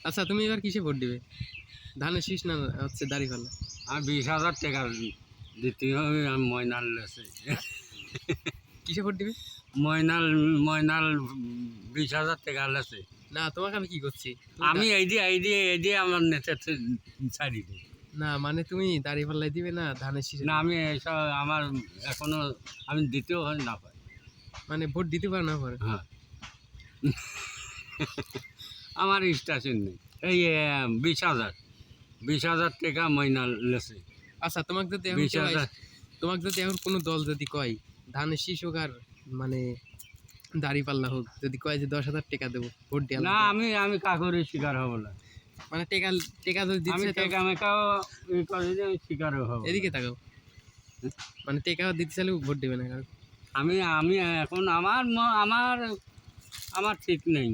আচ্ছা তুমি এবার কিসে ভোট দিবে? ধানের শীষ না হচ্ছে দাঁড়িপাল্লা? আর 20,000 টাকা দিতে হবে। আমি ময়নাল লেছে কিসে ভোট দিবে? ময়নাল ময়নাল 20,000 টাকা লেছে। না তোমাকে আমি কি করছি? আমি এই দিয়ে আমার নেতাতে ছাড়ি দিই। না মানে তুমি দাঁড়িপাল্লায় দিবে না ধানের শীষে? না আমি এসব আমার এখনো আমি দিতেও হয় না পাই। মানে ভোট দিতে পারো না পরে? হ্যাঁ আমার স্টেশন নেই। এই 20,000 টাকা ময়নাল লেছে। আচ্ছা তোমাকে যদি এখন কেউ 20,000 তোমাকে যদি এখন কোনো দল যদি কয় ধানের শীষ হোক আর মানে দাঁড়িপাল্লা হোক, যদি কয় যে 10,000 টাকা দেবো ভোট দিয়ে না আমি কাকুরই শিকার হব না। মানে টেকা টেকা যদি আমি দিচ্ছে টাকা মেকাও ই করে যে আমি শিকারও হব না। এদিকে তাকাও, মানে টেকা দিতে চাইলেও ভোট দেবে না কারণ আমি আমি এখন আমার আমার ঠিক নেই।